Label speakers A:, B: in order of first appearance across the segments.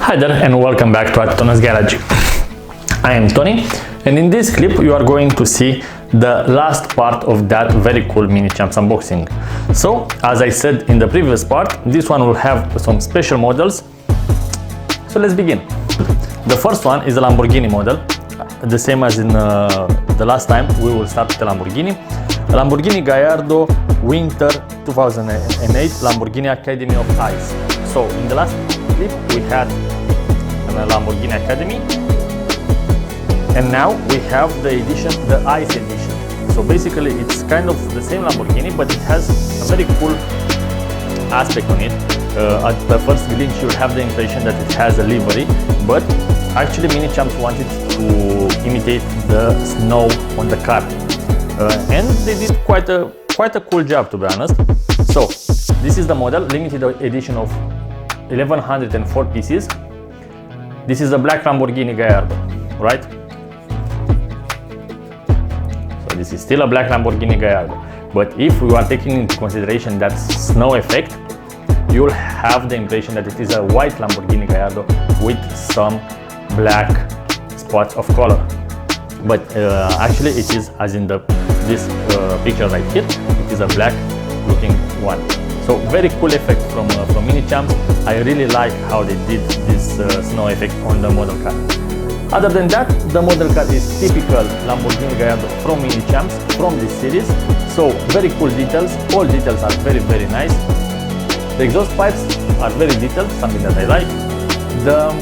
A: Hi there and welcome back to Tony's Garage. I am Tony and in this clip you are going to see the last part of that very cool Minichamps unboxing. So as I said in the previous part, this one will have some special models. So let's begin. The first one is a Lamborghini model, the same as in the last time. We will start with the Lamborghini. Lamborghini Gallardo Winter 2008 Lamborghini Academy of Ice. So in the last clip we had a Lamborghini Academy, and now we have the edition, the Ice edition. So basically it's kind of the same Lamborghini, but it has a very cool aspect on it. At the first glance you'll have the impression that it has a livery, but actually Minichamps wanted to imitate the snow on the car, and they did quite a cool job, to be honest. So this is the model, limited edition of 1104 pieces. This is a black Lamborghini Gallardo, right? So this is still a black Lamborghini Gallardo, but if we are taking into consideration that snow effect, you'll have the impression that it is a white Lamborghini Gallardo with some black spots of color. But actually it is, as in this picture right here, it is a black looking one. So very cool effect from Minichamps. I really like how they did this snow effect on the model car. Other than that, the model car is typical Lamborghini Gallardo from Minichamps, from this series. So very cool details. All details are very nice. The exhaust pipes are very detailed, something that I like. The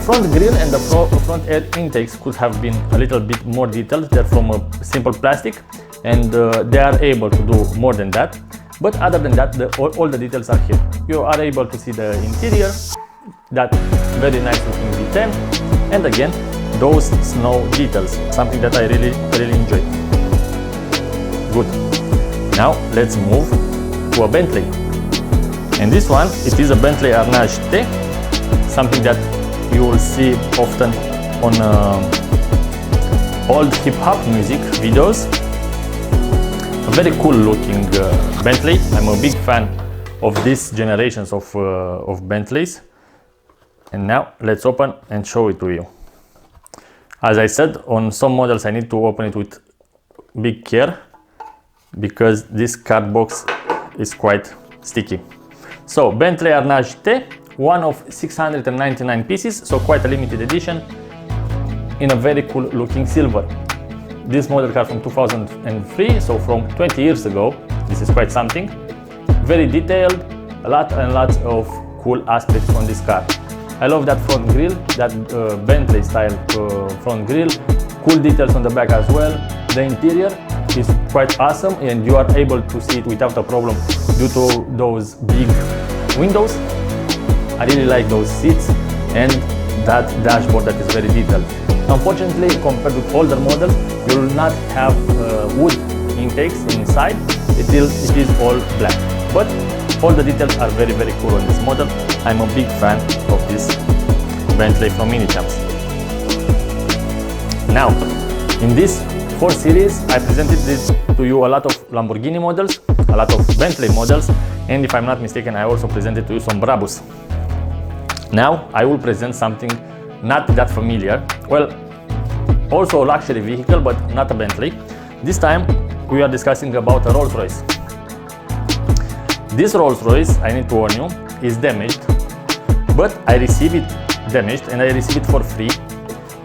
A: front grille and the front air intakes could have been a little bit more detailed. They're from a simple plastic, and they are able to do more than that. But other than that, all the details are here. You are able to see the interior, that very nice looking V10, and again those snow details, something that I really enjoy. Good. Now let's move to a Bentley. And this one, it is a Bentley Arnage T, something that you will see often on old hip-hop music videos. A very cool looking Bentley. I'm a big fan of these generations of Bentleys. And now let's open and show it to you. As I said, on some models I need to open it with big care because this card box is quite sticky. So Bentley Arnage T, one of 699 pieces, so quite a limited edition in a very cool looking silver. This model car from 2003, so from 20 years ago. This is quite something. Very detailed, a lot of cool aspects on this car. I love that front grille, that Bentley style front grille. Cool details on the back as well. The interior is quite awesome and you are able to see it without a problem due to those big windows. I really like those seats and that dashboard that is very detailed. Unfortunately, compared with older models, you will not have wood intakes inside. It is all black, but all the details are very cool on this model. I'm a big fan of this Bentley from Minichamps. Now, in this 4 series, I presented this to you a lot of Lamborghini models, a lot of Bentley models, and if I'm not mistaken, I also presented to you some Brabus. Now, I will present something not that familiar. Well, also a luxury vehicle, but not a Bentley. This time we are discussing about a Rolls-Royce. This Rolls-Royce, I need to warn you, is damaged, but I received it damaged and I received it for free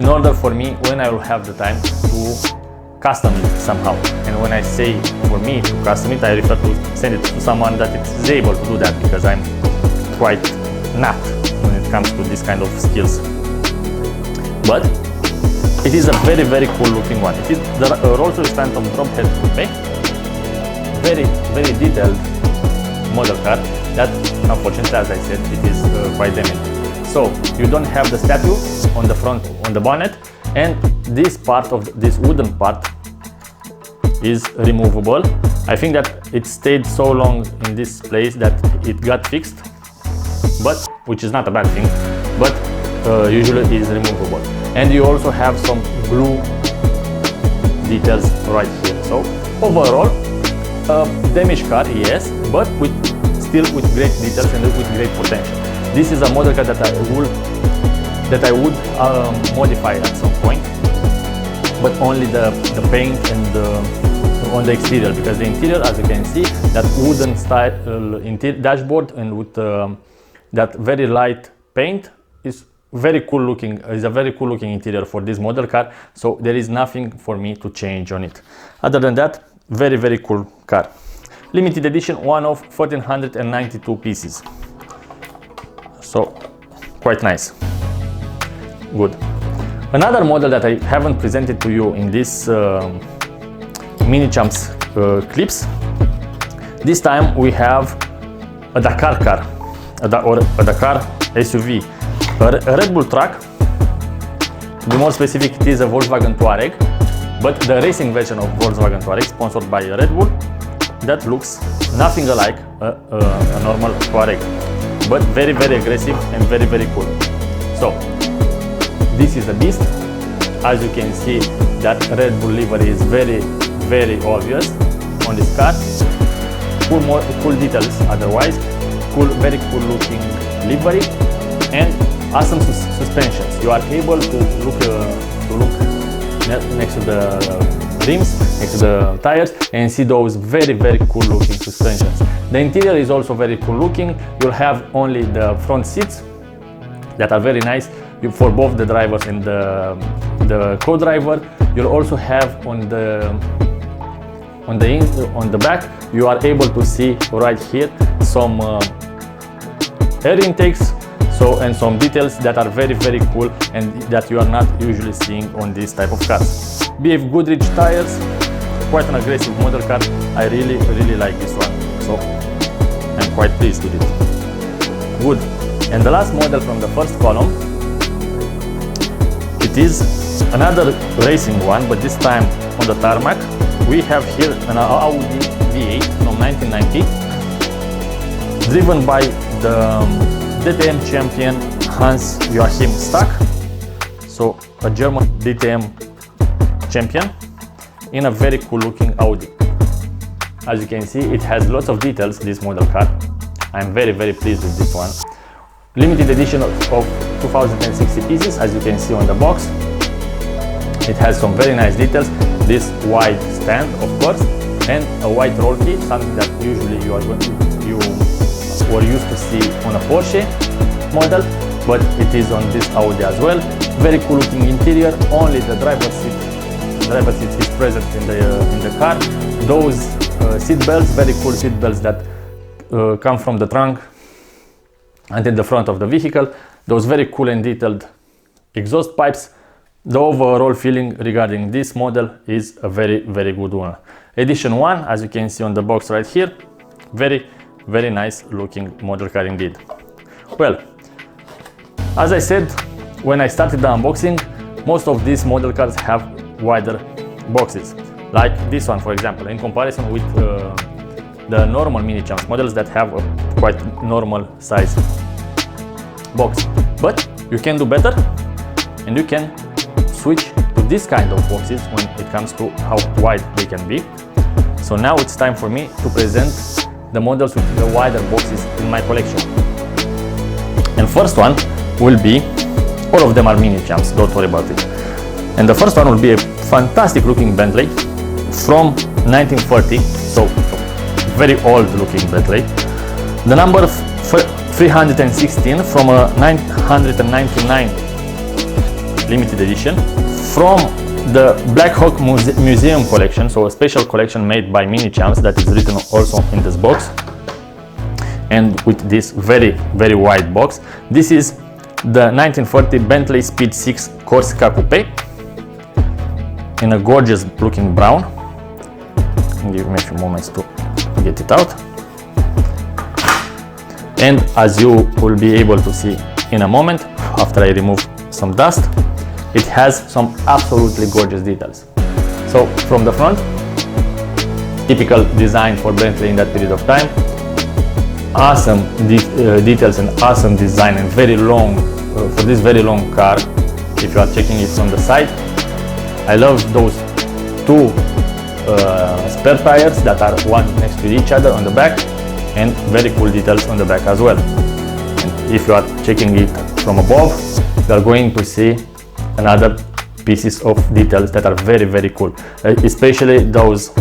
A: in order for me, when I will have the time, to custom it somehow. And when I say for me to custom it, I refer to send it to someone that is able to do that, because I'm quite not when it comes to this kind of skills. But it is a very cool looking one. It is the Rolls-Royce Phantom Drophead Coupe. Very detailed model car that, unfortunately, as I said, it is quite damaged. So you don't have the statue on the front, on the bonnet, and this part of this wooden part is removable. I think that it stayed so long in this place that it got fixed, but which is not a bad thing, but usually it is removable. And you also have some blue details right here. So overall, damaged car, yes, but still with great details and with great potential. This is a model car that I will that I would modify at some point, but only the paint and on the exterior, because the interior, as you can see, that wooden style interior dashboard and with that very light paint is very cool looking. Is a very cool looking interior for this model car, so there is nothing for me to change on it. Other than that, very cool car. Limited edition, one of 1492 pieces, so quite nice. Good. Another model that I haven't presented to you in this Minichamps clips. This time we have a Dakar car, or a Dakar SUV, a Red Bull truck. To be more specific, it is a Volkswagen Touareg, but the racing version of Volkswagen Touareg, sponsored by Red Bull, that looks nothing alike a normal Touareg, but very aggressive and very cool. So this is the beast. As you can see, that Red Bull livery is very obvious on this car. Cool details otherwise, very cool looking livery, and awesome suspensions. You are able to look next to the rims, next to the tires, and see those very cool looking suspensions. The interior is also very cool looking. You'll have only the front seats that are very nice for both the drivers and the co-driver. You'll also have on the back, you are able to see right here some air intakes, and some details that are very cool and that you are not usually seeing on this type of cars. BF Goodrich tires, quite an aggressive model car. I really like this one, so I'm quite pleased with it. Good. And the last model from the first column, it is another racing one, but this time on the tarmac. We have here an Audi V8 from 1990, driven by the DTM champion Hans-Joachim Stack, so a German DTM champion, in a very cool looking Audi. As you can see, it has lots of details, this model car. I'm very pleased with this one. Limited edition of 2060 pieces, as you can see on the box. It has some very nice details. This wide stand, of course, and a white roll kit, something that usually you were used to see on a Porsche model, but it is on this Audi as well. Very cool looking interior. Only the driver's seat is present in the car. Those seat belts, very cool seat belts that come from the trunk and in the front of the vehicle. Those very cool and detailed exhaust pipes. The overall feeling regarding this model is a very good one. Edition 1, as you can see on the box right here, very nice looking model car indeed. Well, as I said when I started the unboxing, most of these model cars have wider boxes, like this one for example, in comparison with the normal Minichamps models that have a quite normal size box. But you can do better, and you can switch to this kind of boxes when it comes to how wide they can be. So now it's time for me to present the models with the wider boxes in my collection. And first one will be, all of them are Minichamps, don't worry about it. And the first one will be a fantastic looking Bentley from 1940, so very old looking Bentley. The number 316 from a 999 limited edition from the Black Hawk Museum collection, so a special collection made by Minichamps that is written also in this box, and with this very wide box. This is the 1940 Bentley Speed 6 Corsica Coupe in a gorgeous looking brown. Give me a few moments to get it out. And as you will be able to see in a moment, after I remove some dust, it has some absolutely gorgeous details. So from the front, typical design for Bentley in that period of time. Awesome details and awesome design, and very long for this very long car. If you are checking it from the side, I love those two spare tires that are one next to each other on the back, and very cool details on the back as well. And if you are checking it from above, you are going to see another pieces of details that are very cool, especially those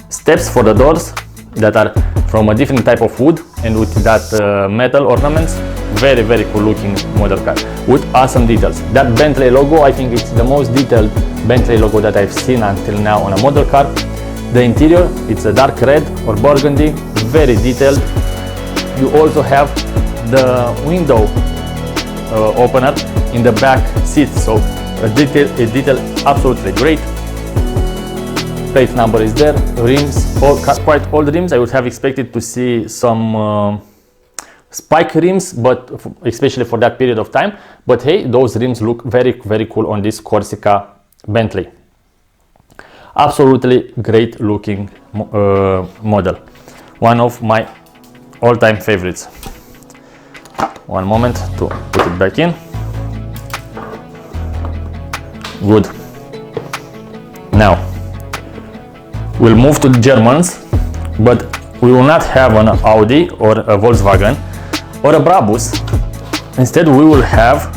A: steps for the doors that are from a different type of wood and with that metal ornaments. Very cool looking model car with awesome details. That Bentley logo, I think it's the most detailed Bentley logo that I've seen until now on a model car. The interior, it's a dark red or burgundy, very detailed. You also have the window opener in the back seat, so a detail absolutely great. Plate number is there, rims, quite old rims. I would have expected to see some spike rims, but especially for that period of time. But hey, those rims look very cool on this Corsica Bentley. Absolutely great looking model. One of my all-time favorites. One moment to put it back in. Good. Now we'll move to the Germans, but we will not have an Audi or a Volkswagen or a Brabus. Instead, we will have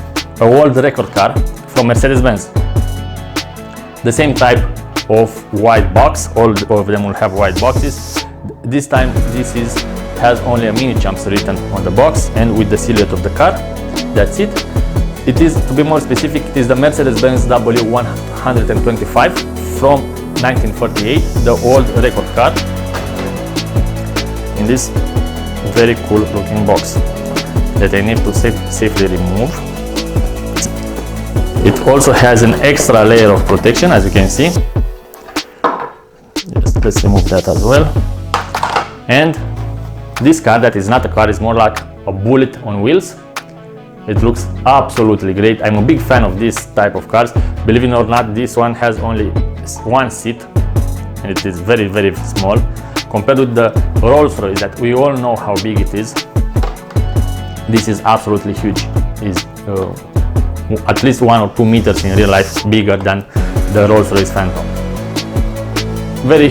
A: a world record car from Mercedes-Benz. The same type of white box, all of them will have white boxes. This time this has only a Minichamps written on the box and with the silhouette of the car. That's it. It is, to be more specific, it is the Mercedes-Benz W125 from 1948, the old record car, in this very cool looking box that I need to safely remove. It also has an extra layer of protection, as you can see. Just let's remove that as well. And this car, that is not a car, is more like a bullet on wheels. It looks absolutely great. I'm a big fan of this type of cars. Believe it or not, this one has only one seat and it is very small compared with the Rolls-Royce that we all know how big it is. This is absolutely huge. It's at least 1 or 2 meters in real life bigger than the Rolls-Royce Phantom. Very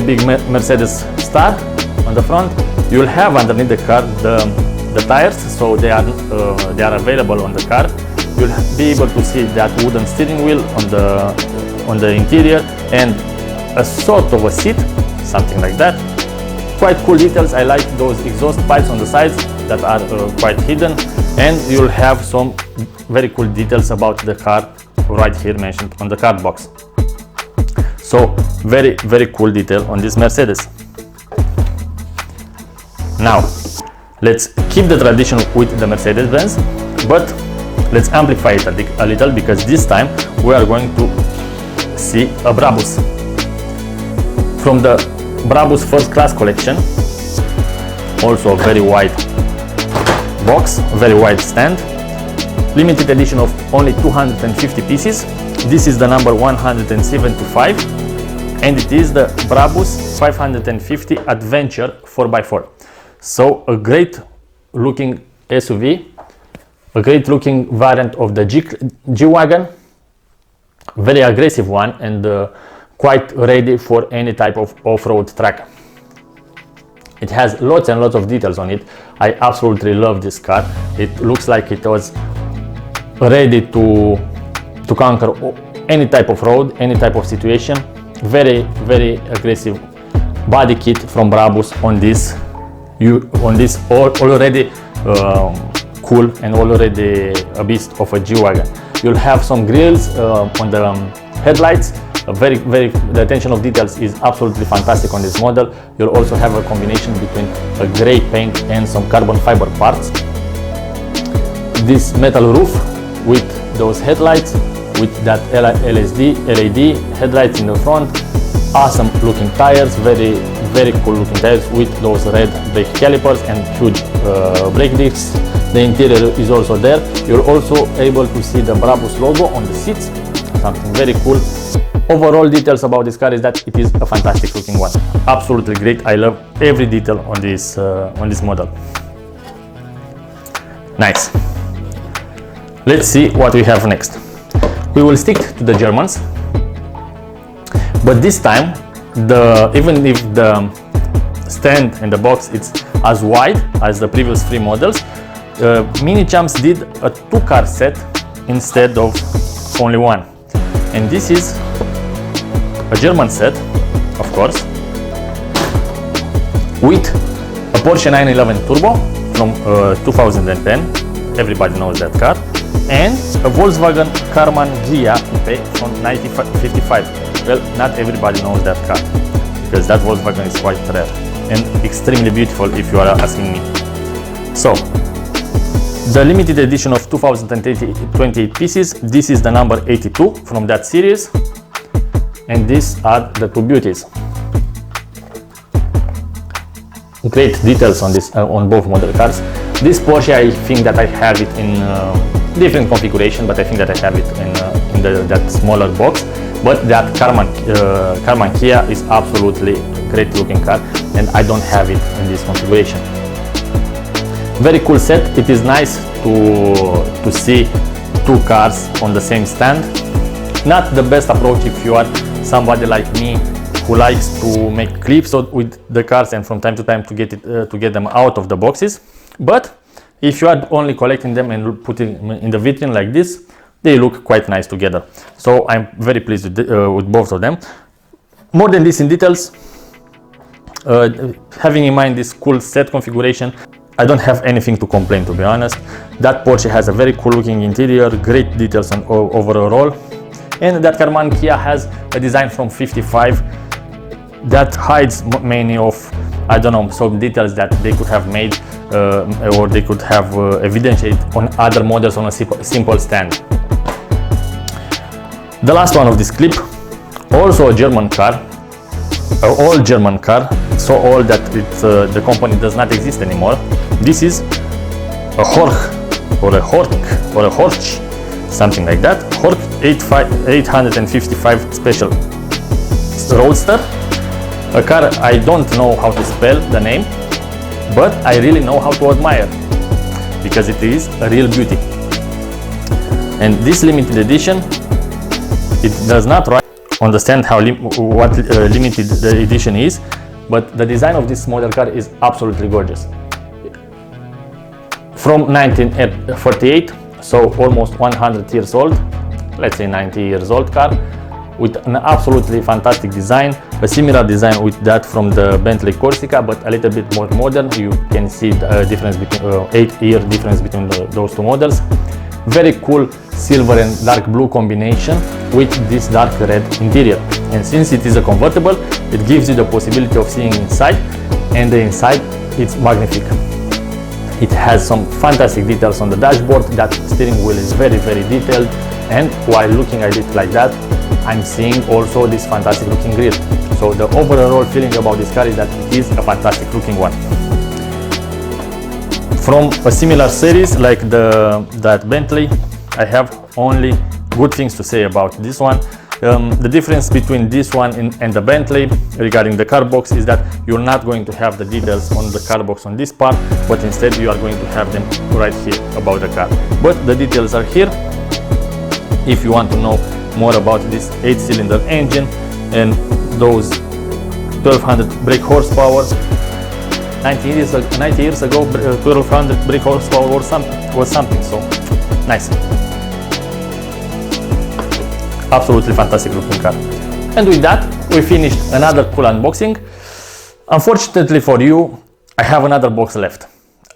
A: big Mercedes star on the front. You will have underneath the car the tires, so they are available on the car. You'll be able to see that wooden steering wheel on the interior and a sort of a seat, something like that. Quite cool details. I like those exhaust pipes on the sides that are quite hidden, and you'll have some very cool details about the car right here mentioned on the card box. So very cool detail on this Mercedes. Now let's keep the tradition with the Mercedes-Benz, but let's amplify it a little, because this time we are going to see a Brabus. From the Brabus First Class collection, also a very wide box, very wide stand, limited edition of only 250 pieces. This is the number 175 and it is the Brabus 550 Adventure 4x4. So a great looking SUV, a great looking variant of the G-Wagon, very aggressive one and quite ready for any type of off-road track. It has lots and lots of details on it. I absolutely love this car. It looks like it was ready to conquer any type of road, any type of situation. Very aggressive body kit from Brabus on this already cool and already a beast of a G-Wagon. You'll have some grills on the headlights. The attention of details is absolutely fantastic on this model. You'll also have a combination between a gray paint and some carbon fiber parts. This metal roof with those headlights, with that LED headlights in the front. Awesome looking tires, very cool looking tires with those red brake calipers and huge brake discs. The interior is also there. You're also able to see the Brabus logo on the seats, something very cool. Overall details about this car is that it is a fantastic looking one. Absolutely great. I love every detail on this model. Nice. Let's see what we have next. We will stick to the Germans, but this time, even if the stand and the box it's as wide as the previous 3 models, Minichamps did a 2-car set instead of only one, and this is a German set, of course, with a Porsche 911 Turbo from 2010, everybody knows that car, and a Volkswagen Karmann Ghia from 1955. Well, not everybody knows that car, because that Volkswagen is quite rare and extremely beautiful if you are asking me. So, the limited edition of 2028 pieces, this is the number 82 from that series, and these are the two beauties. Great details on this, on both model cars. This Porsche, I think that I have it in different configuration, but I think that I have it in that smaller box. But that Karmann Ghia is absolutely great looking car, and I don't have it in this configuration. Very cool set. It is nice to see two cars on the same stand. Not the best approach if you are somebody like me who likes to make clips with the cars and from time to time to get them out of the boxes. But if you are only collecting them and putting them in the vitrine like this, they look quite nice together. So I'm very pleased with both of them. More than this in details, having in mind this cool set configuration, I don't have anything to complain, to be honest. That Porsche has a very cool looking interior, great details on overall, and that Karmann Ghia has a design from '55 that hides many of, I don't know, some details that they could have made or they could have evidenced on other models on a simple stand. The last one of this clip, also a German car, an old German car, so old that the company does not exist anymore. This is a Horch or a Horch, something like that. Horch 855 Special-Roadster, a car I don't know how to spell the name, but I really know how to admire, because it is a real beauty. And this limited edition, it does not understand what limited the edition is, but the design of this model car is absolutely gorgeous. From 1948, so almost 100 years old, let's say 90 years old car, with an absolutely fantastic design, a similar design with that from the Bentley Corsica, but a little bit more modern. You can see the difference between 8-year difference between those two models. Very cool silver and dark blue combination with this dark red interior. And since it is a convertible, it gives you the possibility of seeing inside, and the inside it's magnificent. It has some fantastic details on the dashboard. That steering wheel is very, very detailed, and while looking at it like that, I'm seeing also this fantastic looking grille. So the overall feeling about this car is that it is a fantastic looking one. From a similar series like that Bentley, I have only good things to say about this one. The difference between this one and the Bentley regarding the car box is that you're not going to have the details on the car box on this part, but instead you are going to have them right here about the car. But the details are here if you want to know more about this 8-cylinder engine and those 1200 brake horsepower. 90 years ago 1200 brake horsepower was something, so nice. Absolutely fantastic looking car. And with that, we finished another cool unboxing. Unfortunately for you, I have another box left.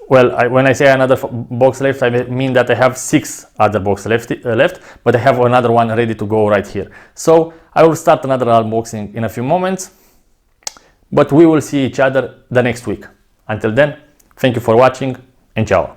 A: Well, when I say another box left, I mean that I have 6 other boxes left, but I have another one ready to go right here. So I will start another unboxing in a few moments, but we will see each other the next week. Until then, thank you for watching, and ciao.